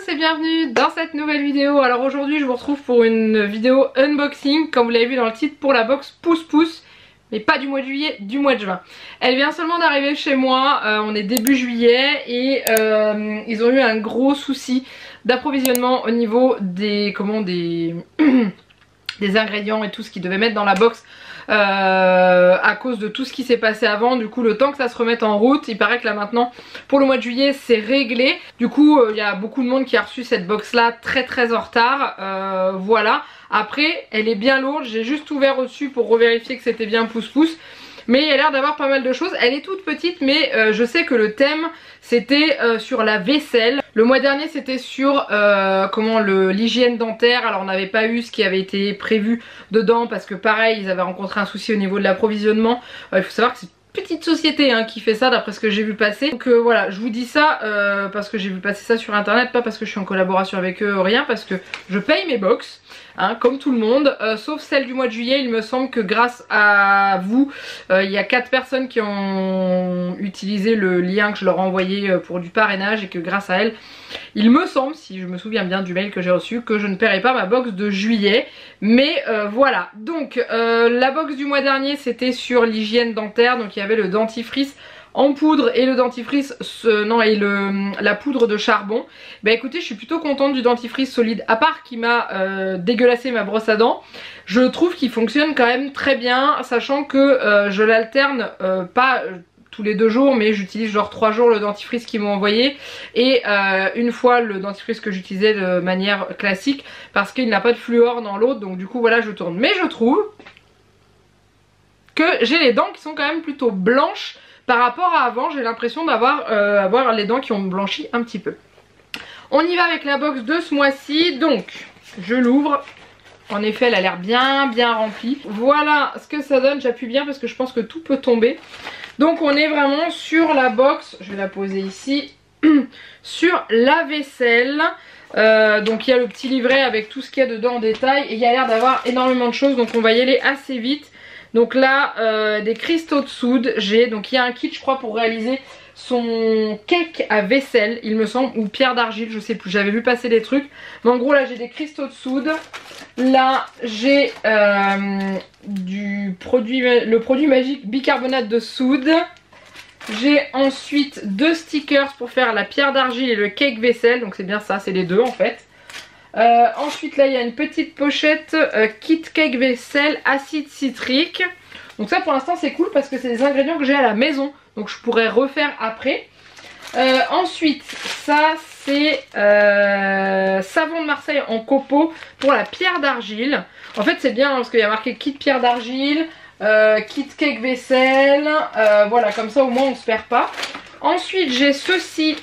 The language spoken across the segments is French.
tous et bienvenue dans cette nouvelle vidéo. Alors aujourd'hui je vous retrouve pour une vidéo unboxing, comme vous l'avez vu dans le titre, pour la box Pouce Pouce, mais pas du mois de juillet, du mois de juin. Elle vient seulement d'arriver chez moi, on est début juillet et ils ont eu un gros souci d'approvisionnement au niveau des, des ingrédients et tout ce qu'ils devaient mettre dans la box. À cause de tout ce qui s'est passé avant, du coup le temps que ça se remette en route, il paraît que là maintenant pour le mois de juillet c'est réglé. Du coup il y a beaucoup de monde qui a reçu cette box là très en retard, voilà. Après elle est bien lourde, j'ai juste ouvert au-dessus pour revérifier que c'était bien Pouce Pouce. Mais il y a l'air d'avoir pas mal de choses. Elle est toute petite mais je sais que le thème c'était sur la vaisselle. Le mois dernier c'était sur l'hygiène dentaire. Alors on n'avait pas eu ce qui avait été prévu dedans parce que pareil ils avaient rencontré un souci au niveau de l'approvisionnement. Il faut savoir que c'est une petite société qui fait ça d'après ce que j'ai vu passer. Donc voilà, je vous dis ça parce que j'ai vu passer ça sur internet, pas parce que je suis en collaboration avec eux, rien, parce que je paye mes box. Comme tout le monde, sauf celle du mois de juillet. Il me semble que grâce à vous, il y a 4 personnes qui ont utilisé le lien que je leur ai envoyé pour du parrainage et que grâce à elles, il me semble, si je me souviens bien du mail que j'ai reçu, que je ne paierai pas ma box de juillet. Mais voilà, donc la box du mois dernier c'était sur l'hygiène dentaire, donc il y avait le dentifrice en poudre et le dentifrice la poudre de charbon. Bah écoutez, je suis plutôt contente du dentifrice solide, à part qu'il m'a dégueulassé ma brosse à dents. Je trouve qu'il fonctionne quand même très bien, sachant que je l'alterne pas tous les 2 jours, mais j'utilise genre 3 jours le dentifrice qu'ils m'ont envoyé et une fois le dentifrice que j'utilisais de manière classique, parce qu'il n'a pas de fluor dans l'autre, donc du coup voilà, je tourne. Mais je trouve que j'ai les dents qui sont quand même plutôt blanches. Par rapport à avant, j'ai l'impression d'avoir les dents qui ont blanchi un petit peu. On y va avec la box de ce mois-ci. Donc, je l'ouvre. En effet, elle a l'air bien remplie. Voilà ce que ça donne. J'appuie bien parce que je pense que tout peut tomber. Donc, on est vraiment sur la box. Je vais la poser ici. Sur la vaisselle. Donc, il y a le petit livret avec tout ce qu'il y a dedans en détail. Et il y a l'air d'avoir énormément de choses. Donc, on va y aller assez vite. Donc là, des cristaux de soude, donc il y a un kit je crois pour réaliser son cake à vaisselle, il me semble, ou pierre d'argile, je sais plus, j'avais vu passer des trucs. Mais en gros là j'ai des cristaux de soude, là j'ai le produit magique bicarbonate de soude. J'ai ensuite 2 stickers pour faire la pierre d'argile et le cake vaisselle, donc c'est bien ça, c'est les 2 en fait. Ensuite là il y a une petite pochette kit cake vaisselle acide citrique. Donc ça pour l'instant c'est cool parce que c'est des ingrédients que j'ai à la maison, donc je pourrais refaire après. Ensuite ça c'est savon de Marseille en copeaux pour la pierre d'argile. En fait c'est bien parce qu'il y a marqué kit pierre d'argile, kit cake vaisselle, voilà, comme ça au moins on se perd pas. Ensuite j'ai ceci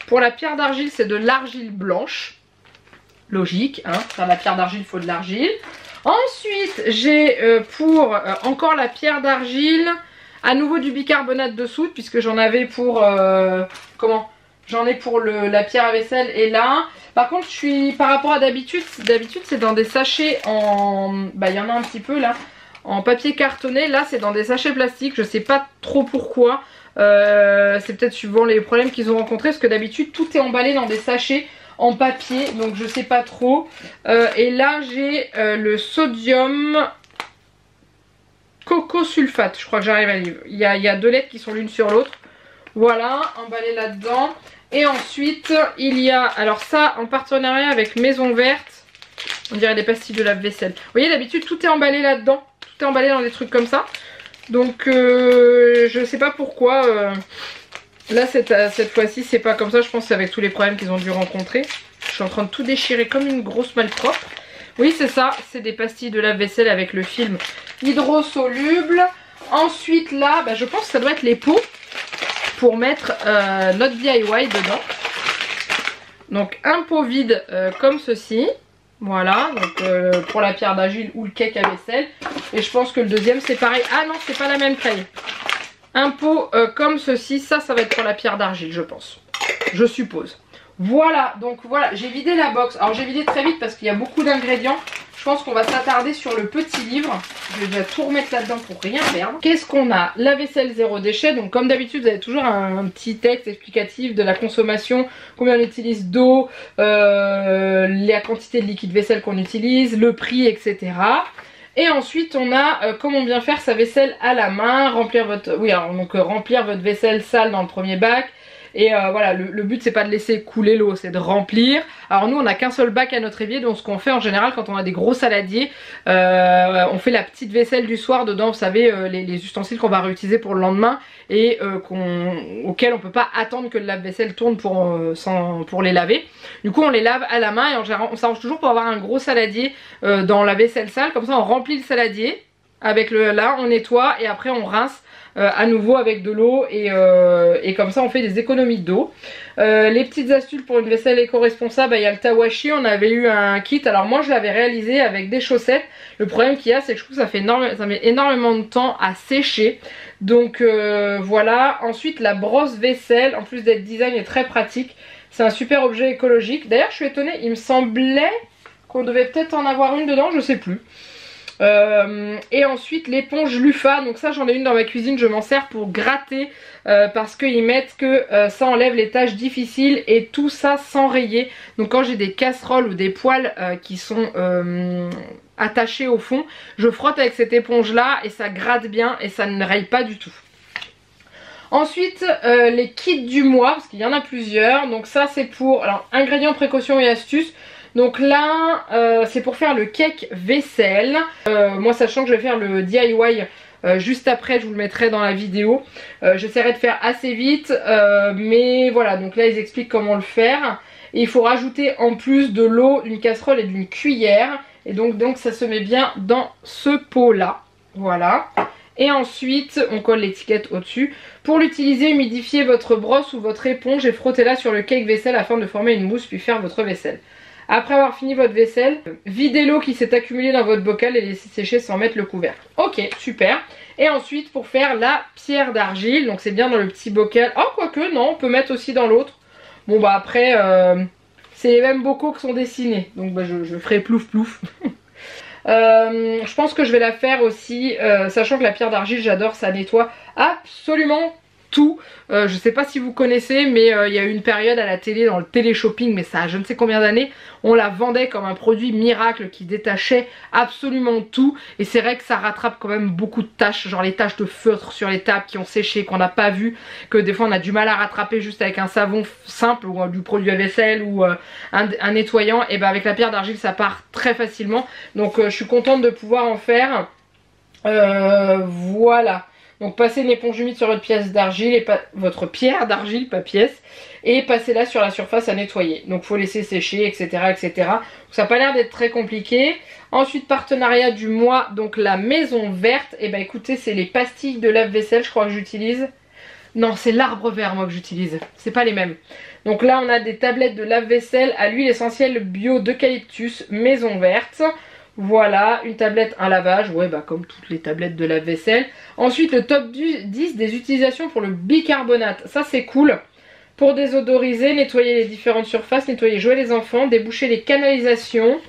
pour la pierre d'argile, c'est de l'argile blanche. Logique, faire la pierre d'argile, il faut de l'argile. Ensuite, j'ai pour encore la pierre d'argile, à nouveau du bicarbonate de soude, puisque j'en avais pour j'en ai pour la pierre à vaisselle et là. Par contre, je suis par rapport à d'habitude c'est dans des sachets en, il y en a un petit peu là, en papier cartonné. Là, c'est dans des sachets plastiques. Je sais pas trop pourquoi. C'est peut-être suivant les problèmes qu'ils ont rencontrés, parce que d'habitude tout est emballé dans des sachets en papier, donc je sais pas trop. Et là j'ai le sodium coco sulfate, je crois que j'arrive à lire. Il y a 2 lettres qui sont l'une sur l'autre. Voilà, emballé là-dedans. Et ensuite il y a, alors ça en partenariat avec Maison Verte, on dirait des pastilles de lave-vaisselle. Vous voyez, d'habitude tout est emballé là-dedans, tout est emballé dans des trucs comme ça. Donc je sais pas pourquoi. Là cette fois-ci c'est pas comme ça, je pense que c'est avec tous les problèmes qu'ils ont dû rencontrer. Je suis en train de tout déchirer comme une grosse malpropre. Oui c'est ça, c'est des pastilles de lave-vaisselle avec le film hydrosoluble. Ensuite là, je pense que ça doit être les pots pour mettre notre DIY dedans. Donc un pot vide comme ceci. Voilà, donc pour la pierre d'argile ou le cake à vaisselle. Et je pense que le deuxième c'est pareil. Ah non, c'est pas la même taille. Un pot comme ceci, ça va être pour la pierre d'argile je pense, je suppose. Voilà, donc voilà, j'ai vidé la box. Alors j'ai vidé très vite parce qu'il y a beaucoup d'ingrédients. je pense qu'on va s'attarder sur le petit livre. Je vais déjà tout remettre là-dedans pour rien perdre. Qu'est-ce qu'on a? La vaisselle zéro déchet. Donc comme d'habitude, vous avez toujours un petit texte explicatif de la consommation, combien on utilise d'eau, la quantité de liquide vaisselle qu'on utilise, le prix, etc. Et ensuite on a comment bien faire sa vaisselle à la main, remplir votre, remplir votre vaisselle sale dans le premier bac. Et voilà, le but c'est pas de laisser couler l'eau, c'est de remplir. Alors nous on a qu'un seul bac à notre évier, donc ce qu'on fait en général quand on a des gros saladiers, on fait la petite vaisselle du soir dedans, vous savez, les ustensiles qu'on va réutiliser pour le lendemain et auxquels on peut pas attendre que le lave-vaisselle tourne pour les laver. Du coup on les lave à la main et on s'arrange toujours pour avoir un gros saladier dans la vaisselle sale, comme ça on remplit le saladier avec là, on nettoie et après on rince à nouveau avec de l'eau et comme ça on fait des économies d'eau. Les petites astuces pour une vaisselle éco-responsable, il y a le Tawashi, on avait eu un kit, alors moi je l'avais réalisé avec des chaussettes. Le problème qu'il y a c'est que je trouve que ça met énormément de temps à sécher, donc voilà. Ensuite la brosse vaisselle, en plus d'être design, est très pratique, c'est un super objet écologique. D'ailleurs je suis étonnée, il me semblait qu'on devait peut-être en avoir une dedans, je sais plus. Et ensuite l'éponge Lufa, donc ça j'en ai une dans ma cuisine, je m'en sers pour gratter parce qu'ils mettent que ça enlève les tâches difficiles et tout ça sans rayer. Donc quand j'ai des casseroles ou des poêles qui sont attachés au fond, je frotte avec cette éponge là et ça gratte bien et ça ne raye pas du tout. Ensuite les kits du mois, parce qu'il y en a plusieurs, donc ça c'est pour alors ingrédients, précautions et astuces. Donc là c'est pour faire le cake vaisselle, moi sachant que je vais faire le DIY juste après, je vous le mettrai dans la vidéo, j'essaierai de faire assez vite mais voilà, donc là ils expliquent comment le faire et il faut rajouter en plus de l'eau, d'une casserole et d'une cuillère et donc ça se met bien dans ce pot là, voilà. Et ensuite on colle l'étiquette au dessus. Pour l'utiliser, humidifiez votre brosse ou votre éponge et frottez-la sur le cake vaisselle afin de former une mousse puis faire votre vaisselle. Après avoir fini votre vaisselle, videz l'eau qui s'est accumulée dans votre bocal et laissez sécher sans mettre le couvercle. Ok, super. Et ensuite pour faire la pierre d'argile, donc c'est bien dans le petit bocal. Oh quoique non, on peut mettre aussi dans l'autre. Bon bah après, c'est les mêmes bocaux qui sont dessinés. Donc bah, je ferai plouf plouf. Je pense que je vais la faire aussi, sachant que la pierre d'argile j'adore, ça nettoie absolument tout. Je sais pas si vous connaissez mais il y a eu une période à la télé, dans le télé-shopping, mais ça a je ne sais combien d'années, on la vendait comme un produit miracle qui détachait absolument tout et c'est vrai que ça rattrape quand même beaucoup de tâches, genre les taches de feutre sur les tables qui ont séché, qu'on n'a pas vu, que des fois on a du mal à rattraper juste avec un savon simple ou du produit à vaisselle ou un nettoyant, et ben avec la pierre d'argile ça part très facilement, donc je suis contente de pouvoir en faire. Voilà. Donc passez une éponge humide sur votre pièce d'argile et votre pierre d'argile, pas pièce, et passez-la sur la surface à nettoyer. Donc faut laisser sécher, etc. etc. Donc, ça n'a pas l'air d'être très compliqué. Ensuite partenariat du mois, donc la maison verte. Et bah écoutez, c'est les pastilles de lave-vaisselle, je crois que j'utilise. Non, c'est l'arbre vert moi que j'utilise, c'est pas les mêmes. Donc là on a des tablettes de lave-vaisselle à l'huile essentielle bio d'eucalyptus, maison verte. Voilà, une tablette, un lavage, ouais bah comme toutes les tablettes de lave-vaisselle. Ensuite le top 10 des utilisations pour le bicarbonate, ça c'est cool. Pour désodoriser, nettoyer les différentes surfaces, nettoyer jouets les enfants, déboucher les canalisations,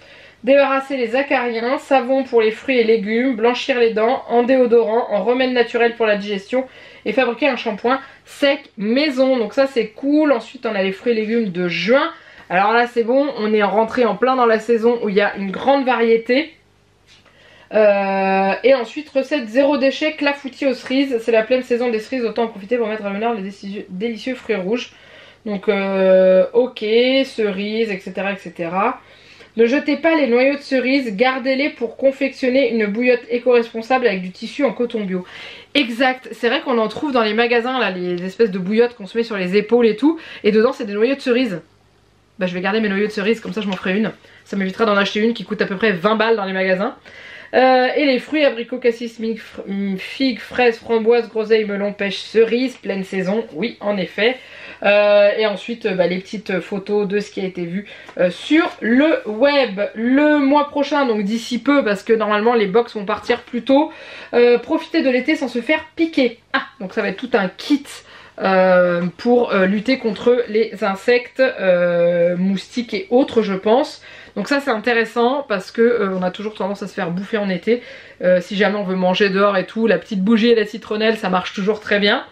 débarrasser les acariens, savon pour les fruits et légumes, blanchir les dents, en déodorant, en remède naturel pour la digestion et fabriquer un shampoing sec maison. Donc ça c'est cool. Ensuite on a les fruits et légumes de juin. Alors là c'est bon, on est rentré en plein dans la saison où il y a une grande variété. Et ensuite recette zéro déchet, clafoutis aux cerises. C'est la pleine saison des cerises, autant en profiter pour mettre à l'honneur les délicieux fruits rouges. Donc ok, cerises, etc. etc. Ne jetez pas les noyaux de cerises, gardez-les pour confectionner une bouillotte éco-responsable avec du tissu en coton bio. Exact, c'est vrai qu'on en trouve dans les magasins là, les espèces de bouillottes qu'on se met sur les épaules et tout. Et dedans c'est des noyaux de cerises. Bah je vais garder mes noyaux de cerises, comme ça je m'en ferai une. Ça m'évitera d'en acheter une qui coûte à peu près 20 balles dans les magasins. Et les fruits, abricots, cassis, figues, fraises, framboises, groseilles, melons, pêches, cerises, pleine saison, oui en effet. Et ensuite les petites photos de ce qui a été vu sur le web. Le mois prochain, donc d'ici peu, parce que normalement les box vont partir plus tôt, profitez de l'été sans se faire piquer. Ah, donc ça va être tout un kit pour lutter contre les insectes, moustiques et autres je pense. Donc ça c'est intéressant parce que on a toujours tendance à se faire bouffer en été. Si jamais on veut manger dehors et tout, la petite bougie et la citronnelle ça marche toujours très bien.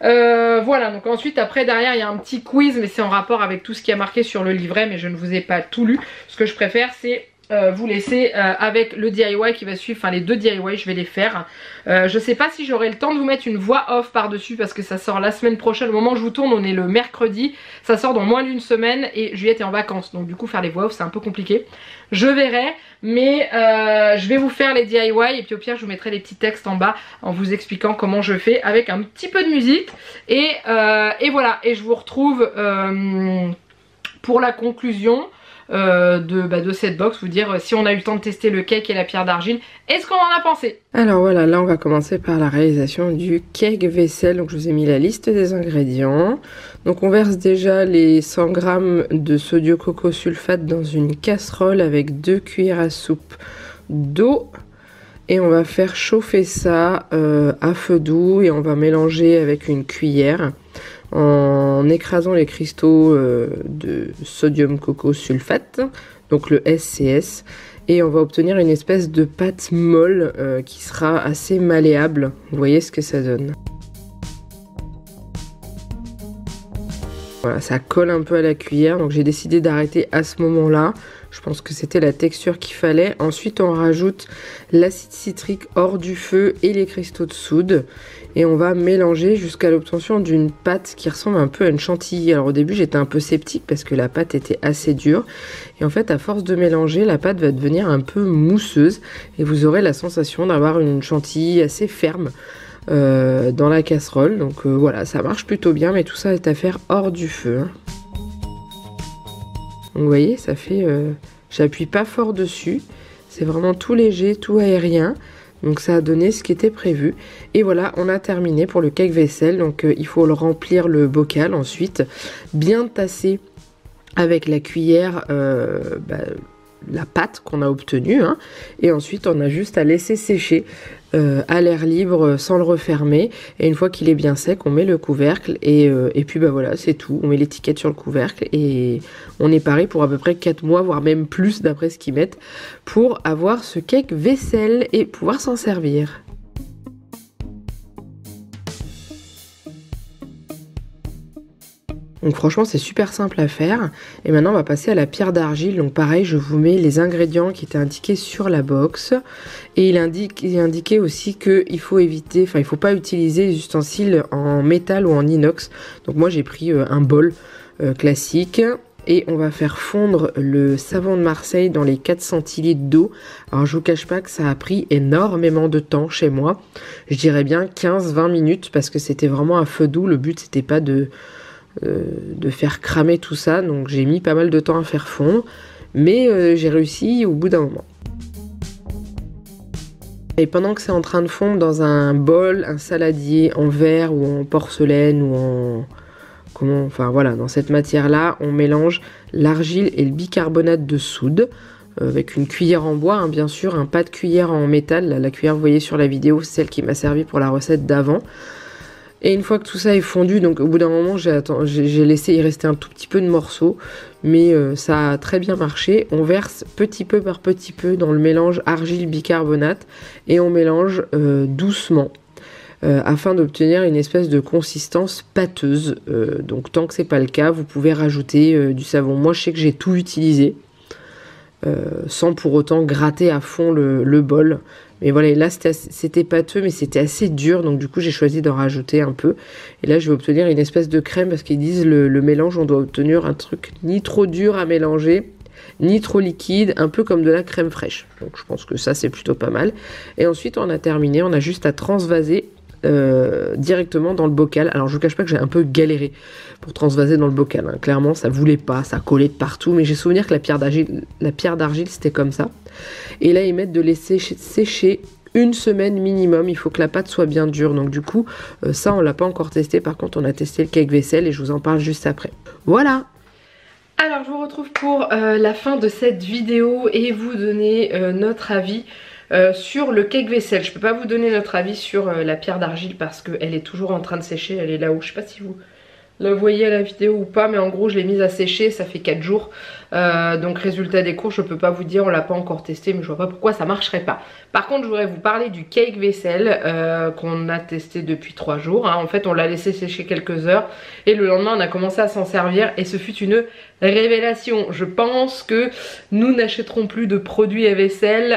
Voilà, donc ensuite après derrière il y a un petit quiz, mais c'est en rapport avec tout ce qui est marqué sur le livret, mais je ne vous ai pas tout lu. Ce que je préfère c'est vous laisser avec le DIY qui va suivre, enfin les deux DIY je vais les faire. Je sais pas si j'aurai le temps de vous mettre une voix off par dessus parce que ça sort la semaine prochaine. Au moment où je vous tourne on est le mercredi, ça sort dans moins d'une semaine et Juliette est en vacances, donc du coup faire les voix off c'est un peu compliqué. Je verrai, mais je vais vous faire les DIY et puis au pire je vous mettrai les petits textes en bas en vous expliquant comment je fais avec un petit peu de musique et voilà, et je vous retrouve pour la conclusion de cette box, vous dire si on a eu le temps de tester le cake et la pierre d'argile, est-ce qu'on en a pensé? Alors voilà, là on va commencer par la réalisation du cake vaisselle. Donc je vous ai mis la liste des ingrédients. Donc on verse déjà les 100 g de sodio coco sulfate dans une casserole avec 2 cuillères à soupe d'eau. Et on va faire chauffer ça à feu doux et on va mélanger avec une cuillère en écrasant les cristaux de sodium coco sulfate, donc le SCS, et on va obtenir une espèce de pâte molle qui sera assez malléable. Vous voyez ce que ça donne. Voilà, ça colle un peu à la cuillère, donc j'ai décidé d'arrêter à ce moment-là. Je pense que c'était la texture qu'il fallait. Ensuite, on rajoute l'acide citrique hors du feu et les cristaux de soude. Et on va mélanger jusqu'à l'obtention d'une pâte qui ressemble un peu à une chantilly. Alors au début, j'étais un peu sceptique parce que la pâte était assez dure. Et en fait, à force de mélanger, la pâte va devenir un peu mousseuse. Et vous aurez la sensation d'avoir une chantilly assez ferme dans la casserole. Donc voilà, ça marche plutôt bien, mais tout ça est à faire hors du feu. Hein. Donc vous voyez, ça fait... j'appuie pas fort dessus. C'est vraiment tout léger, tout aérien. Donc ça a donné ce qui était prévu. Et voilà, on a terminé pour le cake vaisselle. Donc il faut le remplir le bocal ensuite. Bien tasser avec la cuillère la pâte qu'on a obtenue. Hein. Et ensuite, on a juste à laisser sécher à l'air libre sans le refermer. Et une fois qu'il est bien sec, on met le couvercle. Et puis voilà, c'est tout. On met l'étiquette sur le couvercle. Et on est paré pour à peu près 4 mois, voire même plus d'après ce qu'ils mettent, pour avoir ce cake vaisselle et pouvoir s'en servir. Donc franchement c'est super simple à faire. Et maintenant on va passer à la pierre d'argile. Donc pareil, je vous mets les ingrédients qui étaient indiqués sur la box. Et il est indiqué aussi qu'il faut éviter, enfin il faut pas utiliser les ustensiles en métal ou en inox. Donc moi j'ai pris un bol classique. Et on va faire fondre le savon de Marseille dans les 4 centilitres d'eau. Alors je vous cache pas que ça a pris énormément de temps chez moi. Je dirais bien 15-20 minutes parce que c'était vraiment à feu doux. Le but c'était pas de faire cramer tout ça, donc j'ai mis pas mal de temps à faire fondre, mais j'ai réussi au bout d'un moment. Et pendant que c'est en train de fondre dans un bol, un saladier en verre ou en porcelaine ou en... enfin voilà, dans cette matière là, on mélange l'argile et le bicarbonate de soude avec une cuillère en bois, hein, bien sûr, un pas de cuillère en métal. La cuillère vous voyez sur la vidéo, c'est celle qui m'a servi pour la recette d'avant. Et une fois que tout ça est fondu, donc au bout d'un moment j'ai laissé y rester un tout petit peu de morceaux, mais ça a très bien marché. On verse petit peu par petit peu dans le mélange argile-bicarbonate et on mélange doucement afin d'obtenir une espèce de consistance pâteuse. Donc tant que c'est pas le cas, vous pouvez rajouter du savon. Moi je sais que j'ai tout utilisé sans pour autant gratter à fond le bol. Mais voilà, là c'était pâteux mais c'était assez dur, donc du coup j'ai choisi d'en rajouter un peu. Et là je vais obtenir une espèce de crème parce qu'ils disent le mélange, on doit obtenir un truc ni trop dur à mélanger, ni trop liquide, un peu comme de la crème fraîche. Donc je pense que ça c'est plutôt pas mal. Et ensuite on a terminé, on a juste à transvaser directement dans le bocal. Alors je vous cache pas que j'ai un peu galéré pour transvaser dans le bocal, hein. Clairement ça voulait pas, ça collait de partout, mais j'ai souvenir que la pierre d'argile c'était comme ça. Et là ils mettent de laisser sécher 1 semaine minimum, il faut que la pâte soit bien dure. Donc du coup ça on l'a pas encore testé, par contre on a testé le cake vaisselle et je vous en parle juste après. Voilà. Alors je vous retrouve pour la fin de cette vidéo et vous donner notre avis sur le cake vaisselle. Je peux pas vous donner notre avis sur la pierre d'argile parce qu'elle est toujours en train de sécher, elle est là-haut, je sais pas si vous le voyez à la vidéo ou pas, mais en gros je l'ai mise à sécher, ça fait 4 jours. Donc résultat des courses, je peux pas vous dire, on l'a pas encore testé, mais je vois pas pourquoi ça marcherait pas. Par contre, je voudrais vous parler du cake vaisselle qu'on a testé depuis 3 jours. Hein. En fait, on l'a laissé sécher quelques heures et le lendemain, on a commencé à s'en servir et ce fut une révélation. Je pense que nous n'achèterons plus de produits à vaisselle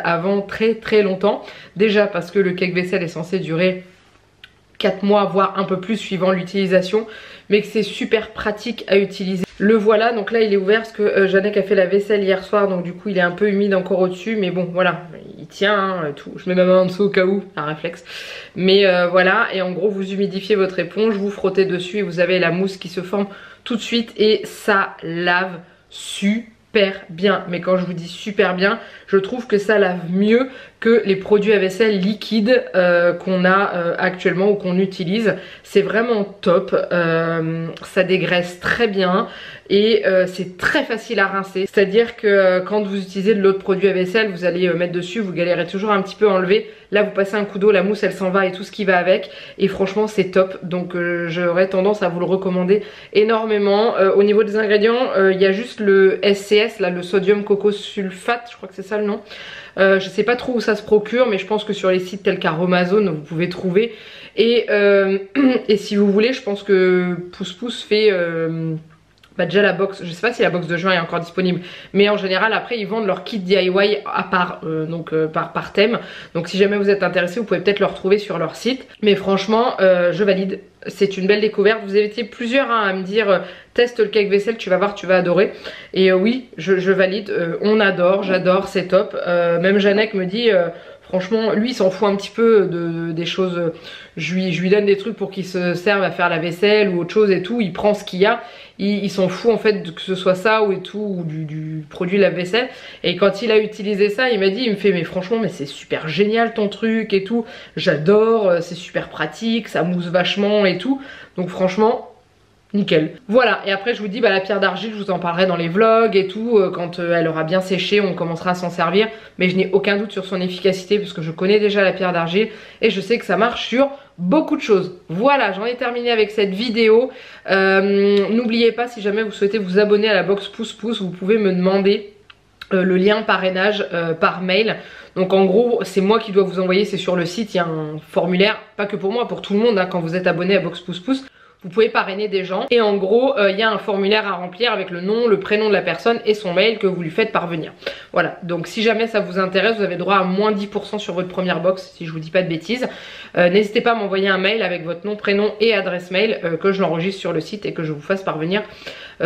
avant très longtemps. Déjà parce que le cake vaisselle est censé durer 4 mois voire un peu plus suivant l'utilisation, mais que c'est super pratique à utiliser. Le voilà, donc là il est ouvert parce que Janek a fait la vaisselle hier soir, donc du coup il est un peu humide encore au dessus, mais bon voilà, il tient hein, tout. Je mets ma main en dessous au cas où, un réflexe. Mais voilà, et en gros vous humidifiez votre éponge, vous frottez dessus et vous avez la mousse qui se forme tout de suite et ça lave super bien. Mais quand je vous dis super bien, je trouve que ça lave mieux que les produits à vaisselle liquides qu'on a actuellement ou qu'on utilise. C'est vraiment top, ça dégraisse très bien et c'est très facile à rincer. C'est à dire que quand vous utilisez de l'autre produit à vaisselle, vous allez mettre dessus, vous galérez toujours un petit peu à enlever. Là vous passez un coup d'eau, la mousse elle s'en va et tout ce qui va avec, et franchement c'est top. Donc j'aurais tendance à vous le recommander énormément. Au niveau des ingrédients, il y a juste le SCS, là, le sodium coco sulfate, je crois que c'est ça le nom. Je sais pas trop où ça se procure, mais je pense que sur les sites tels qu'Aromazone vous pouvez trouver. Et si vous voulez, je pense que Pouce Pouce fait bah déjà la box, je sais pas si la box de juin est encore disponible, mais en général après ils vendent leur kit DIY à part, par thème. Donc si jamais vous êtes intéressé, vous pouvez peut-être le retrouver sur leur site. Mais franchement je valide, c'est une belle découverte. Vous avez été plusieurs hein, à me dire teste le cake vaisselle, tu vas voir, tu vas adorer. Et oui, je valide, on adore, j'adore, c'est top. Même Janek me dit franchement, lui il s'en fout un petit peu des choses. Je lui donne des trucs pour qu'il se serve à faire la vaisselle ou autre chose et tout. Il prend ce qu'il y a. Il s'en fout en fait que ce soit ça ou et tout, ou du produit lave-vaisselle. Et quand il a utilisé ça, il m'a dit, il me fait mais franchement mais c'est super génial ton truc et tout. J'adore, c'est super pratique, ça mousse vachement et tout. Donc franchement nickel. Voilà, et après je vous dis bah la pierre d'argile, je vous en parlerai dans les vlogs et tout, quand elle aura bien séché, on commencera à s'en servir, mais je n'ai aucun doute sur son efficacité parce que je connais déjà la pierre d'argile et je sais que ça marche sur beaucoup de choses. Voilà, j'en ai terminé avec cette vidéo. N'oubliez pas, si jamais vous souhaitez vous abonner à la box Pouce Pouce, vous pouvez me demander le lien parrainage par mail. Donc en gros c'est moi qui dois vous envoyer, c'est sur le site, il y a un formulaire, pas que pour moi, pour tout le monde hein, quand vous êtes abonné à box Pouce Pouce. Vous pouvez parrainer des gens et en gros il y a un formulaire à remplir avec le nom, le prénom de la personne et son mail que vous lui faites parvenir. Voilà, donc si jamais ça vous intéresse, vous avez droit à moins 10% sur votre première box si je vous dis pas de bêtises. N'hésitez pas à m'envoyer un mail avec votre nom, prénom et adresse mail, que je l'enregistre sur le site et que je vous fasse parvenir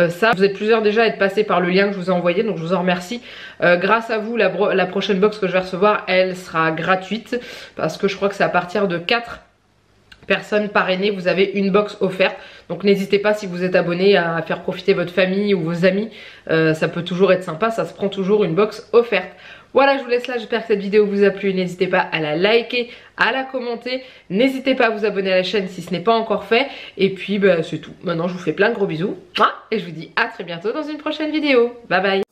ça. Vous êtes plusieurs déjà à être passés par le lien que je vous ai envoyé, donc je vous en remercie. Grâce à vous, la prochaine box que je vais recevoir, elle sera gratuite parce que je crois que c'est à partir de 4 personnes parrainées, vous avez une box offerte. Donc n'hésitez pas, si vous êtes abonné, à faire profiter votre famille ou vos amis. Ça peut toujours être sympa, ça se prend toujours une box offerte. Voilà, je vous laisse là, j'espère que cette vidéo vous a plu. N'hésitez pas à la liker, à la commenter. N'hésitez pas à vous abonner à la chaîne si ce n'est pas encore fait. Et puis bah, c'est tout. Maintenant je vous fais plein de gros bisous. Et je vous dis à très bientôt dans une prochaine vidéo. Bye bye.